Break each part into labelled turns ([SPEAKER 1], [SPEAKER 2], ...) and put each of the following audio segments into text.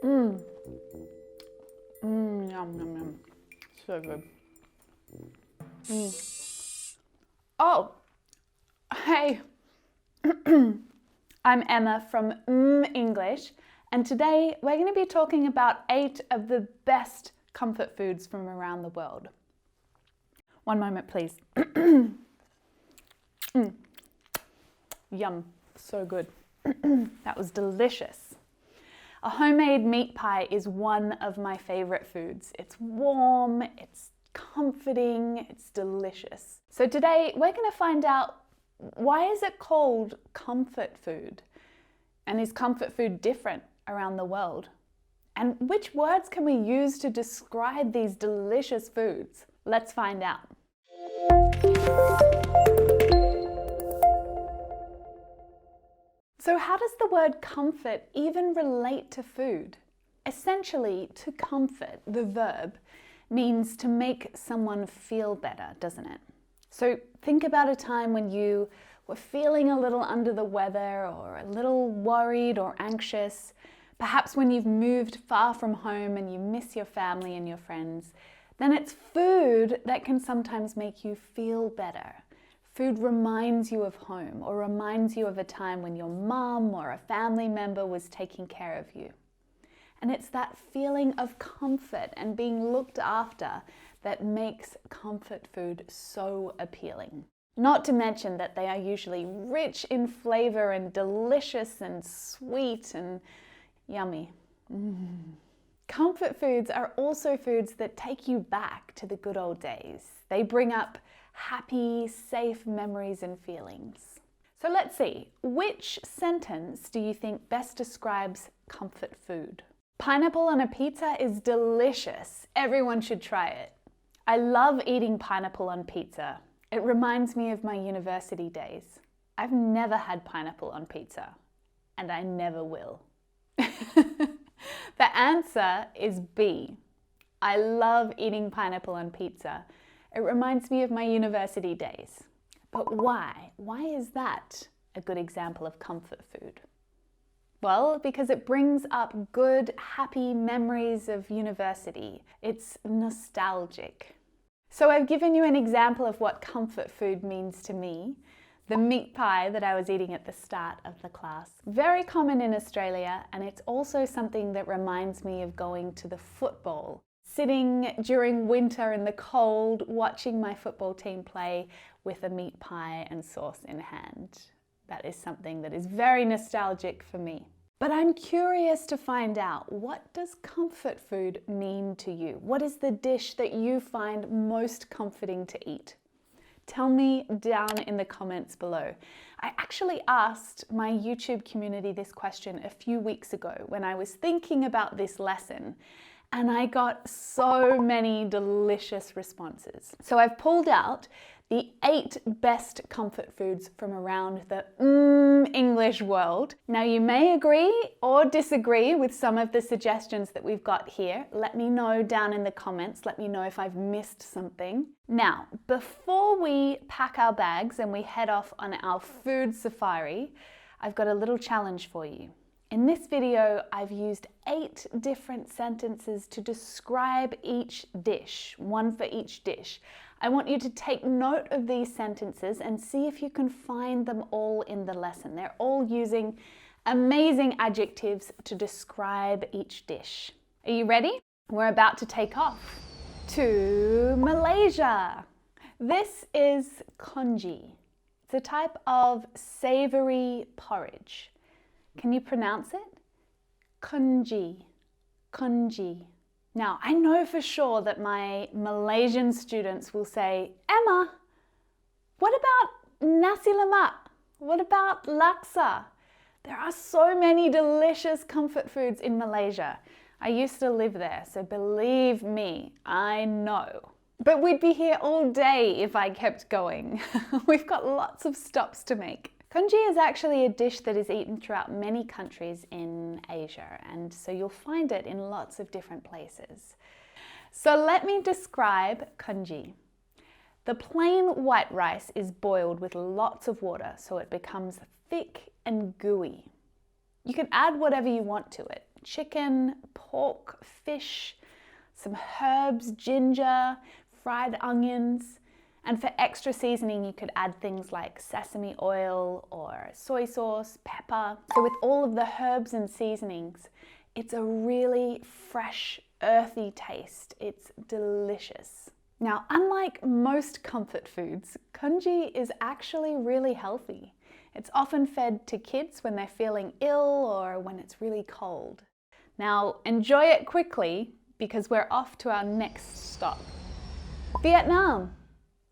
[SPEAKER 1] Mmm. Mmm, yum, yum, yum. So good. Mm. Oh, hey. I'm Emma from mmmEnglish, and today we're going to be talking about 8 of the best comfort foods from around the world. One moment, please. Yum, so good. That was delicious. A homemade meat pie is one of my favorite foods. It's warm, it's comforting, it's delicious. So today we're going to find out, why is it called comfort food? And is comfort food different around the world? And which words can we use to describe these delicious foods? Let's find out. So how does the word comfort even relate to food? Essentially, to comfort, the verb, means to make someone feel better, doesn't it? So think about a time when you were feeling a little under the weather or a little worried or anxious, perhaps when you've moved far from home and you miss your family and your friends, then it's food that can sometimes make you feel better. Food reminds you of home or reminds you of a time when your mum or a family member was taking care of you. And it's that feeling of comfort and being looked after that makes comfort food so appealing. Not to mention that they are usually rich in flavor and delicious and sweet and yummy. Comfort foods are also foods that take you back to the good old days. They bring up happy, safe memories and feelings. So let's see, which sentence do you think best describes comfort food? Pineapple on a pizza is delicious. Everyone should try it. I love eating pineapple on pizza. It reminds me of my university days. I've never had pineapple on pizza, and I never will. The answer is B. I love eating pineapple on pizza. It reminds me of my university days. But why? Why is that a good example of comfort food? Well, because it brings up good, happy memories of university. It's nostalgic. So I've given you an example of what comfort food means to me. The meat pie that I was eating at the start of the class. Very common in Australia, and it's also something that reminds me of going to the football. Sitting during winter in the cold, watching my football team play with a meat pie and sauce in hand. That is something that is very nostalgic for me. But I'm curious to find out, what does comfort food mean to you? What is the dish that you find most comforting to eat? Tell me down in the comments below. I actually asked my YouTube community this question a few weeks ago when I was thinking about this lesson, and I got so many delicious responses. So I've pulled out the 8 best comfort foods from around the English world. Now you may agree or disagree with some of the suggestions that we've got here. Let me know down in the comments. Let me know if I've missed something. Now, before we pack our bags and we head off on our food safari, I've got a little challenge for you. In this video, I've used 8 different sentences to describe each dish, one for each dish. I want you to take note of these sentences and see if you can find them all in the lesson. They're all using amazing adjectives to describe each dish. Are you ready? We're about to take off to Malaysia. This is congee. It's a type of savory porridge. Can you pronounce it? Congee, congee. Now, I know for sure that my Malaysian students will say, Emma, what about nasi lemak? What about laksa? There are so many delicious comfort foods in Malaysia. I used to live there, so believe me, I know. But we'd be here all day if I kept going. We've got lots of stops to make. Congee is actually a dish that is eaten throughout many countries in Asia, and so you'll find it in lots of different places. So let me describe congee. The plain white rice is boiled with lots of water so it becomes thick and gooey. You can add whatever you want to it. chicken, pork, fish, some herbs, ginger, fried onions. And for extra seasoning, you could add things like sesame oil or soy sauce, pepper. So with all of the herbs and seasonings, it's a really fresh, earthy taste. It's delicious. Now, unlike most comfort foods, congee is actually really healthy. It's often fed to kids when they're feeling ill or when it's really cold. Now, enjoy it quickly because we're off to our next stop. Vietnam.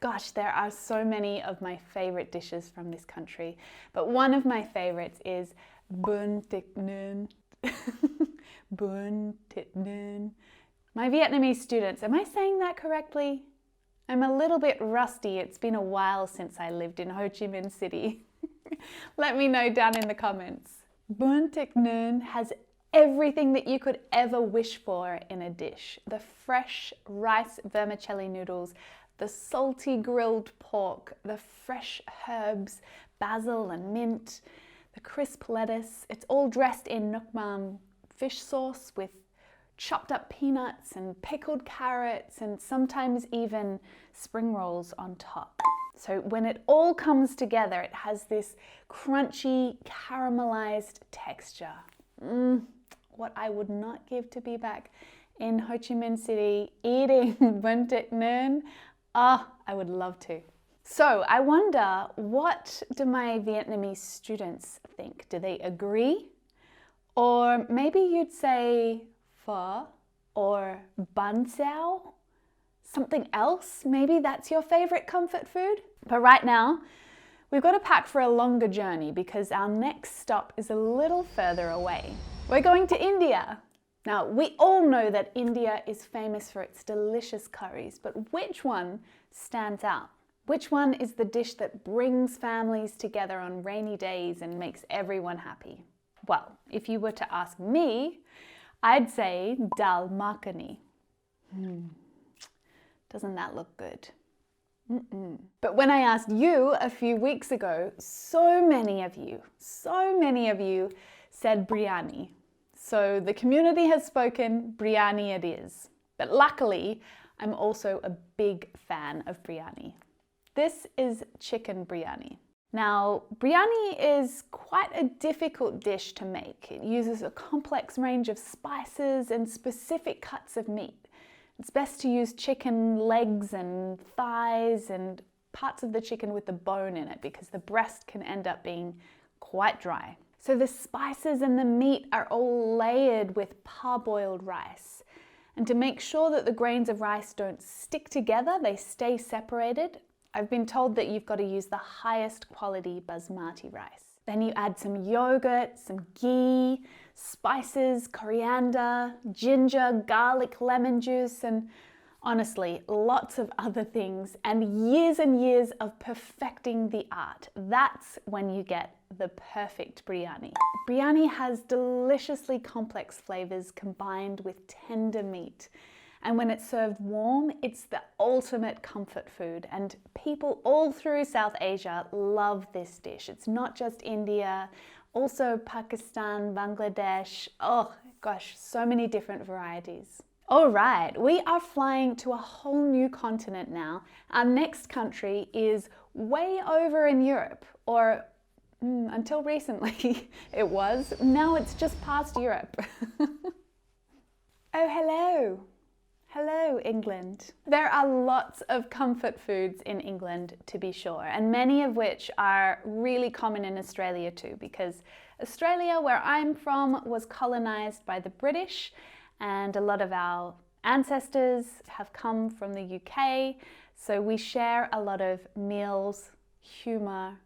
[SPEAKER 1] Gosh, there are so many of my favorite dishes from this country, but one of my favorites is Bun Thit. Bun Thit. My Vietnamese students, am I saying that correctly? I'm a little bit rusty. It's been a while since I lived in Ho Chi Minh City. Let me know down in the comments. Bun Thit has everything that you could ever wish for in a dish. The fresh rice vermicelli noodles, the salty grilled pork, the fresh herbs, basil and mint, the crisp lettuce. It's all dressed in nuong fish sauce with chopped up peanuts and pickled carrots and sometimes even spring rolls on top. So when it all comes together, it has this crunchy, caramelized texture. What I would not give to be back in Ho Chi Minh City eating Bun Thit. Ah, I would love to. So I wonder, what do my Vietnamese students think? Do they agree? Or maybe you'd say pho or bun sao? Something else? Maybe that's your favorite comfort food? But right now, we've got to pack for a longer journey because our next stop is a little further away. We're going to India. Now, we all know that India is famous for its delicious curries, but which one stands out? Which one is the dish that brings families together on rainy days and makes everyone happy? Well, if you were to ask me, I'd say dal makhani. Doesn't that look good? But when I asked you a few weeks ago, so many of you said biryani. So the community has spoken, biryani it is. But luckily, I'm also a big fan of biryani. This is chicken biryani. Now, biryani is quite a difficult dish to make. It uses a complex range of spices and specific cuts of meat. It's best to use chicken legs and thighs and parts of the chicken with the bone in it because the breast can end up being quite dry. So the spices and the meat are all layered with parboiled rice. And to make sure that the grains of rice don't stick together, they stay separated, I've been told that you've got to use the highest quality basmati rice. Then you add some yogurt, some ghee, spices, coriander, ginger, garlic, lemon juice, and honestly, lots of other things and years of perfecting the art. That's when you get the perfect biryani. Biryani has deliciously complex flavors combined with tender meat. And when it's served warm, it's the ultimate comfort food. And people all through South Asia love this dish. It's not just India, also Pakistan, Bangladesh. Oh gosh, so many different varieties. All right, we are flying to a whole new continent now. Our next country is way over in Europe, or until recently it was. Now it's just past Europe. Oh, hello. Hello, England. There are lots of comfort foods in England, to be sure, and many of which are really common in Australia too, because Australia, where I'm from, was colonized by the British, and a lot of our ancestors have come from the UK, so we share a lot of meals, humour,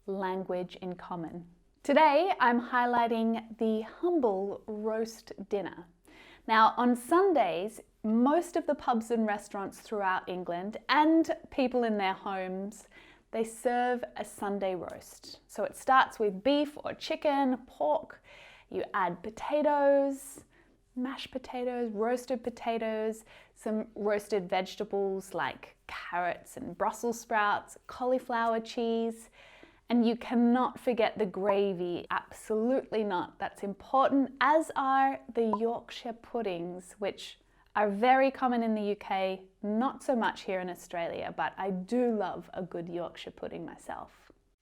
[SPEAKER 1] language in common. Today, I'm highlighting the humble roast dinner. Now, on Sundays, most of the pubs and restaurants throughout England and people in their homes, they serve a Sunday roast. So it starts with beef or chicken, pork, you add potatoes, mashed potatoes, roasted potatoes, some roasted vegetables like carrots and Brussels sprouts, cauliflower cheese, And you cannot forget the gravy, absolutely not. That's important, as are the Yorkshire puddings, which are very common in the UK, not so much here in Australia, but I do love a good Yorkshire pudding myself.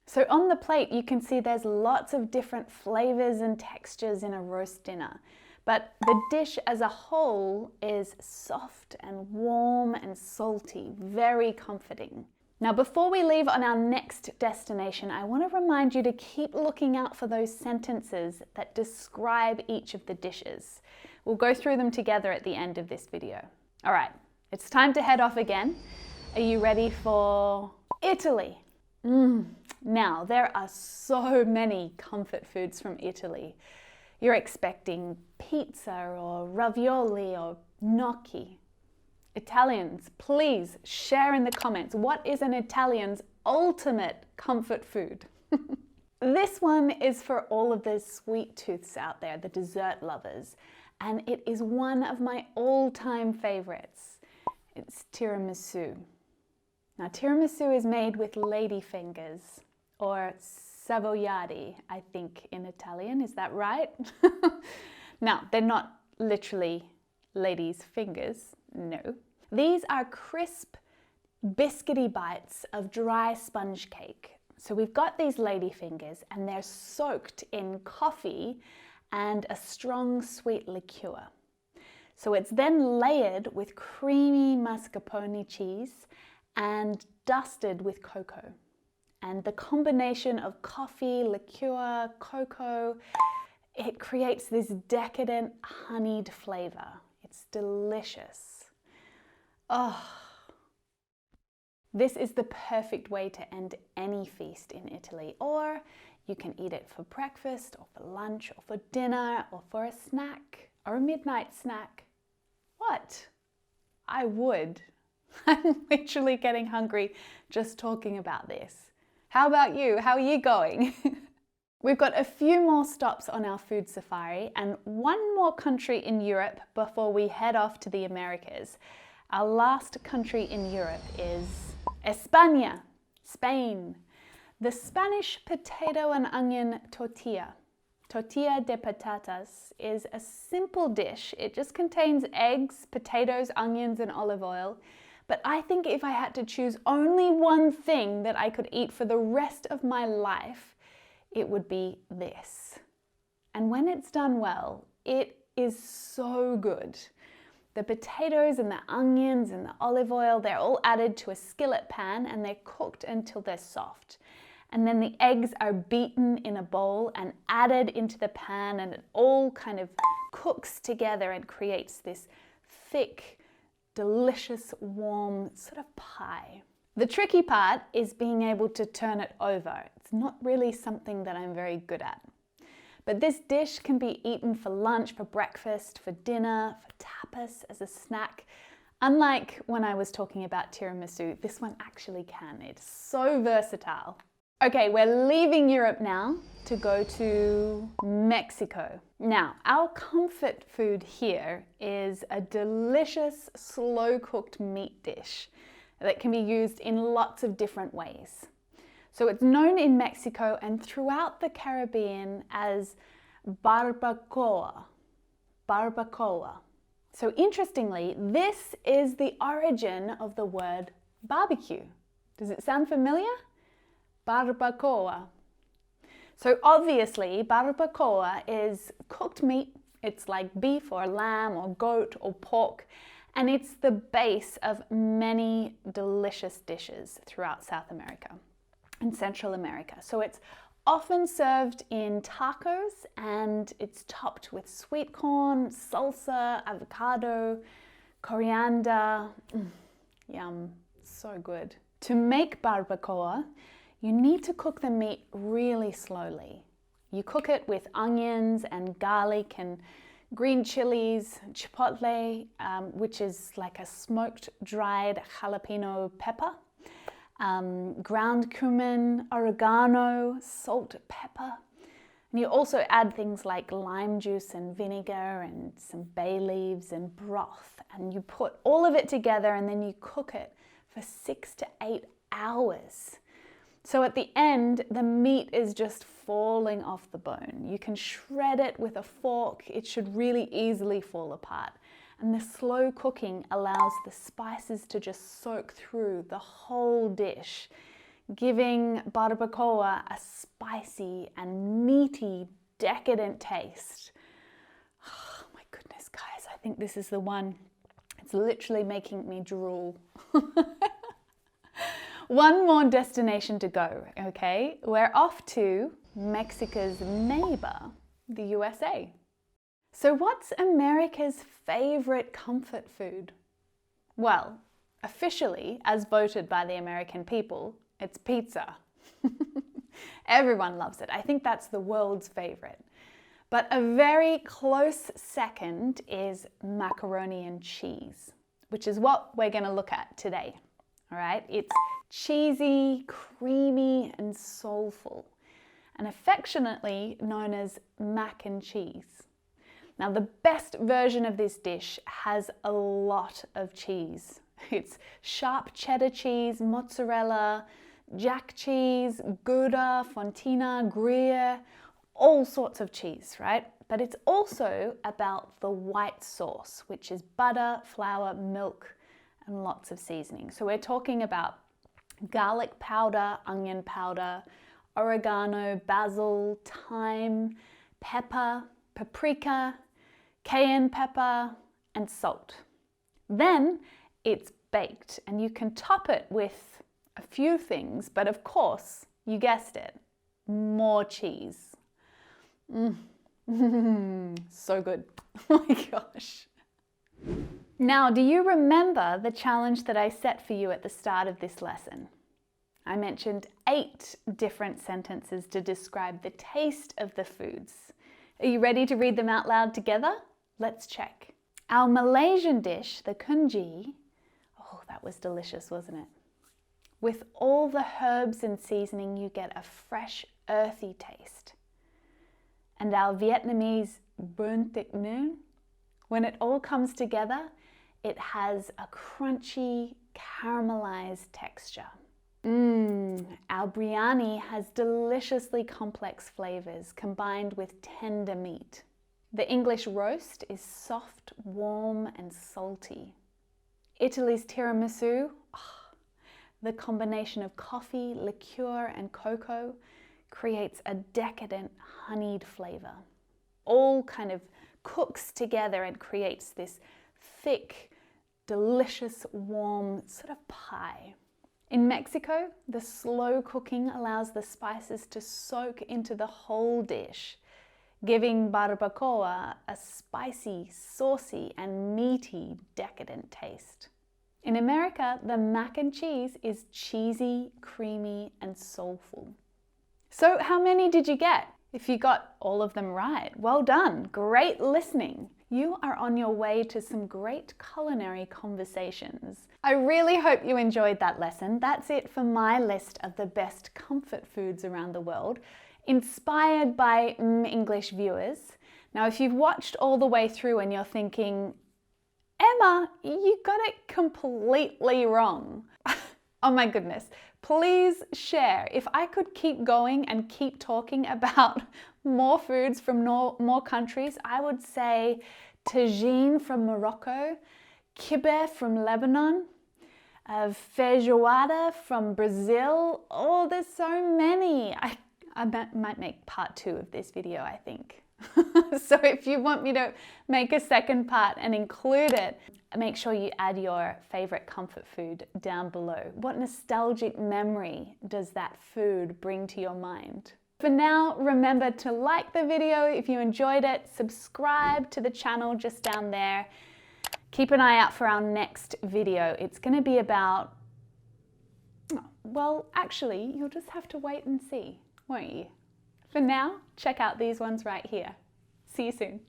[SPEAKER 1] So on the plate, you can see there's lots of different flavors and textures in a roast dinner. But the dish as a whole is soft and warm and salty, very comforting. Now, before we leave on our next destination, I want to remind you to keep looking out for those sentences that describe each of the dishes. We'll go through them together at the end of this video. All right, it's time to head off again. Are you ready for Italy? Now, there are so many comfort foods from Italy. You're expecting pizza or ravioli or gnocchi. Italians, please share in the comments, what is an Italian's ultimate comfort food? This one is for all of the sweet tooths out there, the dessert lovers, and it is one of my all-time favorites. It's tiramisu. Now, tiramisu is made with lady fingers, or savoiardi, I think in Italian, is that right? Now, they're not literally ladies' fingers, no. These are crisp, biscuity bites of dry sponge cake. So we've got these lady fingers and they're soaked in coffee and a strong sweet liqueur. So it's then layered with creamy mascarpone cheese and dusted with cocoa. And the combination of coffee, liqueur, cocoa, it creates this decadent honeyed flavor. It's delicious. Oh, this is the perfect way to end any feast in Italy. Or you can eat it for breakfast, or for lunch, or for dinner, or for a snack, or a midnight snack. What? I would. I'm literally getting hungry just talking about this. How about you? How are you going? We've got a few more stops on our food safari and one more country in Europe before we head off to the Americas. Our last country in Europe is España, Spain. The Spanish potato and onion tortilla, Tortilla da Patatas, is a simple dish. It just contains eggs, potatoes, onions, and olive oil. But I think if I had to choose only one thing that I could eat for the rest of my life, it would be this. And when it's done well, it is so good. The potatoes and the onions and the olive oil, they're all added to a skillet pan and they're cooked until they're soft. And then the eggs are beaten in a bowl and added into the pan, and it all kind of cooks together and creates this thick, delicious, warm sort of pie. The tricky part is being able to turn it over. It's not really something that I'm very good at. But this dish can be eaten for lunch, for breakfast, for dinner, for tapas, as a snack. Unlike when I was talking about tiramisu, this one actually can. It's so versatile. Okay, we're leaving Europe now to go to Mexico. Now, our comfort food here is a delicious, slow-cooked meat dish that can be used in lots of different ways. So it's known in Mexico and throughout the Caribbean as barbacoa. Barbacoa. So interestingly, this is the origin of the word barbecue. Does it sound familiar? Barbacoa. So obviously, barbacoa is cooked meat. It's like beef or lamb or goat or pork, and it's the base of many delicious dishes throughout South America and Central America. So it's often served in tacos and it's topped with sweet corn, salsa, avocado, coriander. Yum, so good. To make barbacoa, you need to cook the meat really slowly. You cook it with onions and garlic and green chilies, chipotle, which is like a smoked dried jalapeno pepper, ground cumin, oregano, salt, pepper. And you also add things like lime juice and vinegar and some bay leaves and broth. And you put all of it together and then you cook it for 6 to 8 hours. So at the end, the meat is just falling off the bone. You can shred it with a fork. It should really easily fall apart. And the slow cooking allows the spices to just soak through the whole dish, giving barbacoa a spicy and meaty, decadent taste. Oh my goodness, guys, I think this is the one. It's literally making me drool. One more destination to go, okay? We're off to Mexico's neighbor, the USA. So what's America's favorite comfort food? Well, officially, as voted by the American people, it's pizza. Everyone loves it. I think that's the world's favorite. But a very close second is macaroni and cheese, which is what we're going to look at today. All right? It's cheesy, creamy, and soulful, and affectionately known as mac and cheese. Now, the best version of this dish has a lot of cheese. It's sharp cheddar cheese, mozzarella, jack cheese, Gouda, Fontina, Gruyere, all sorts of cheese, right? But it's also about the white sauce, which is butter, flour, milk, and lots of seasoning. So we're talking about garlic powder, onion powder, oregano, basil, thyme, pepper, paprika, cayenne pepper, and salt. Then it's baked, and you can top it with a few things, but of course, you guessed it, more cheese. So good. Oh my gosh. Now, do you remember the challenge that I set for you at the start of this lesson? I mentioned 8 different sentences to describe the taste of the foods. Are you ready to read them out loud together? Let's check. Our Malaysian dish, the congee, oh, that was delicious, wasn't it? With all the herbs and seasoning, you get a fresh, earthy taste. And our Vietnamese Bun Thit, when it all comes together, it has a crunchy, caramelized texture. Our biryani has deliciously complex flavors combined with tender meat. The English roast is soft, warm, and salty. Italy's tiramisu, the combination of coffee, liqueur, and cocoa creates a decadent, honeyed flavor. All kind of cooks together and creates this thick, delicious, warm sort of pie. In Mexico, the slow cooking allows the spices to soak into the whole dish, giving barbacoa a spicy, saucy, and meaty, decadent taste. In America, the mac and cheese is cheesy, creamy, and soulful. So how many did you get? If you got all of them right, well done, great listening. You are on your way to some great culinary conversations. I really hope you enjoyed that lesson. That's it for my list of the best comfort foods around the world, inspired by English viewers. Now, if you've watched all the way through and you're thinking, Emma, you got it completely wrong. Oh my goodness, please share. If I could keep going and keep talking about more foods from more countries, I would say tagine from Morocco, kibbeh from Lebanon, feijoada from Brazil. Oh, there's so many. I might make part 2 of this video, I think. So if you want me to make a second part and include it, make sure you add your favorite comfort food down below. What nostalgic memory does that food bring to your mind? For now, remember to like the video if you enjoyed it, subscribe to the channel just down there. Keep an eye out for our next video. It's going to be about, well, actually, you'll just have to wait and see, won't you? For now, check out these ones right here. See you soon.